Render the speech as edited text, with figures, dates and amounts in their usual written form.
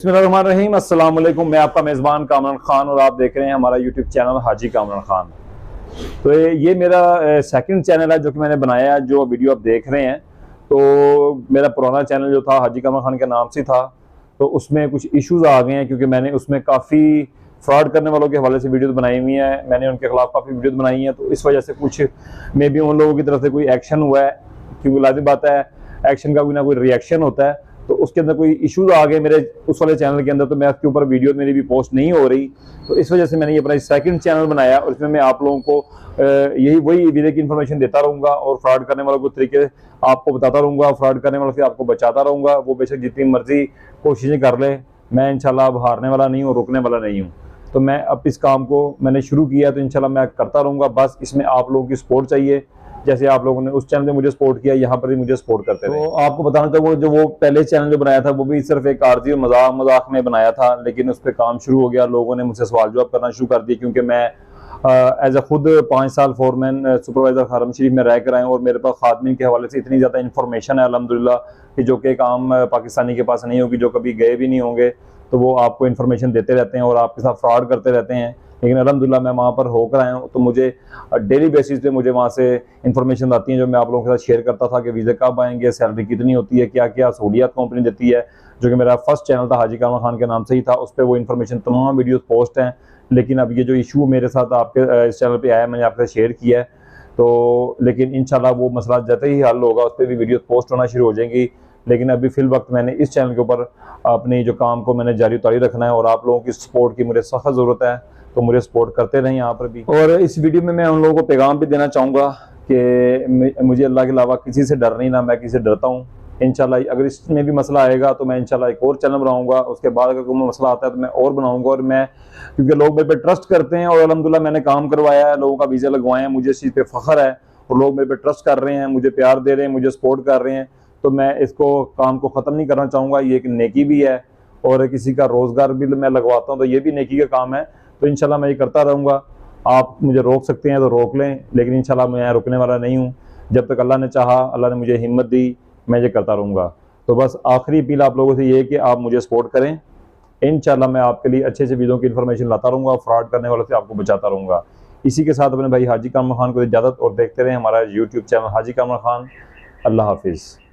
बिस्मिल्लाहिर्रहमानिर्रहीम, अस्सलाम वालेकुम। मैं आपका मेज़बान कामरान खान और आप देख रहे हैं हमारा यूट्यूब चैनल हाजी कामरान खान। तो ये मेरा सेकंड चैनल है जो कि मैंने बनाया है। जो वीडियो आप देख रहे हैं, तो मेरा पुराना चैनल जो था हाजी कामरान खान के नाम से था, तो उसमें कुछ इश्यूज आ गए हैं क्योंकि मैंने उसमें काफ़ी फ्रॉड करने वालों के हवाले से वीडियो बनाई हुई है। मैंने उनके खिलाफ काफ़ी वीडियो बनाई हैं, तो इस वजह से कुछ मे भी उन लोगों की तरफ से कोई एक्शन हुआ है, क्योंकि लाज़िम बात है एक्शन का कोई ना कोई रिएक्शन होता है। तो उसके अंदर कोई इश्यूज आ गए मेरे उस वाले चैनल के अंदर, तो मैं उसके ऊपर वीडियो मेरी भी पोस्ट नहीं हो रही। तो इस वजह से मैंने ये अपना सेकंड चैनल बनाया और इसमें मैं आप लोगों को यही वही वीडियो की इन्फॉर्मेशन देता रहूँगा और फ्रॉड करने वालों को तरीके आपको बताता रहूँगा, फ्रॉड करने वालों से आपको बचाता रहूँगा। वो बेशक जितनी मर्जी कोशिशें कर ले, मैं इंशाल्लाह अब हारने वाला नहीं हूँ, रुकने वाला नहीं हूँ। तो मैं अब इस काम को मैंने शुरू किया, तो इंशाल्लाह मैं करता रहूँगा। बस इसमें आप लोगों की सपोर्ट चाहिए, जैसे आप लोगों ने उस चैनल में मुझे सपोर्ट किया, यहाँ पर भी मुझे सपोर्ट करते रहे। तो आपको बताना चाहूँगा, जो वो पहले चैनल जो बनाया था वो भी सिर्फ एक आरजी मजाक मजाक में बनाया था, लेकिन उस पर काम शुरू हो गया। लोगों ने मुझसे सवाल जवाब करना शुरू कर दिए, क्योंकि मैं एज ए खुद 5 साल फोरमैन सुपरवाइजर हरम शरीफ में रह कर आए और मेरे पास खादमीन के हवाले से इतनी ज़्यादा इन्फॉर्मेशन है अल्हम्दुलिल्लाह, कि जो कि एक आम पाकिस्तानी के पास नहीं होगी, जो कभी गए भी नहीं होंगे। तो वो आपको इन्फॉर्मेशन देते रहते हैं और आपके साथ फ्रॉड करते रहते हैं। लेकिन अल्हम्दुलिल्लाह मैं वहाँ पर होकर आया हूँ, तो मुझे डेली बेसिस पे मुझे वहाँ से इन्फॉर्मेशन आती है, जो मैं आप लोगों के साथ शेयर करता था कि वीज़ा कब आएंगे, सैलरी कितनी होती है, क्या क्या सहूलियत कंपनी देती है। जो कि मेरा फर्स्ट चैनल था हाजी कामरान खान के नाम से ही था, उस पर वो इन्फॉर्मेशन तमाम वीडियोस पोस्ट हैं। लेकिन अब ये जो इशू मेरे साथ आपके इस चैनल पे आया, मैंने आपके साथ शेयर किया है, तो लेकिन इंशाल्लाह वो मसला जैसे ही हल होगा उस पर भी वीडियो पोस्ट होना शुरू हो जाएंगी। लेकिन अभी फिल वक्त मैंने इस चैनल के ऊपर अपनी जो काम को मैंने जारी तारी रखना है, और आप लोगों की सपोर्ट की मुझे सख्त ज़रूरत है, तो मुझे सपोर्ट करते रहें यहाँ पर भी। और इस वीडियो में मैं उन लोगों को पैगाम भी देना चाहूँगा कि मुझे अल्लाह के अलावा किसी से डर नहीं, ना मैं किसी से डरता हूँ। इंशाल्लाह अगर इसमें भी मसला आएगा तो मैं इंशाल्लाह एक और चैनल बनाऊंगा, उसके बाद अगर कोई मसला आता है तो मैं और बनाऊंगा। और मैं, क्योंकि लोग मेरे पे ट्रस्ट करते हैं और अल्हम्दुलिल्लाह मैंने काम करवाया है, लोगों का वीज़ा लगवाए हैं, मुझे इस चीज़ पे फ़ख्र है और लोग मेरे पे ट्रस्ट कर रहे हैं, मुझे प्यार दे रहे हैं, मुझे सपोर्ट कर रहे हैं। तो मैं इसको काम को ख़त्म नहीं करना चाहूँगा। ये एक नेकी भी है और किसी का रोज़गार भी मैं लगवाता हूँ, तो ये भी नेकी का काम है। तो इंशाल्लाह मैं ये करता रहूँगा। आप मुझे रोक सकते हैं तो रोक लें, लेकिन इंशाल्लाह मैं रुकने वाला नहीं हूँ। जब तक अल्लाह ने चाहा, अल्लाह ने मुझे हिम्मत दी, मैं ये करता रहूँगा। तो बस आखिरी अपील आप लोगों से ये है कि आप मुझे सपोर्ट करें। इंशाल्लाह मैं आपके लिए अच्छे अच्छे वीडियो की इन्फॉर्मेशन लाता रहूँगा, फ्रॉड करने वालों से आपको बचाता रहूँगा। इसी के साथ अपने भाई हाजी कामरान खान को इजाज़त, और देखते रहें हमारा यूट्यूब चैनल हाजी कामरान खान। अल्लाह हाफिज़।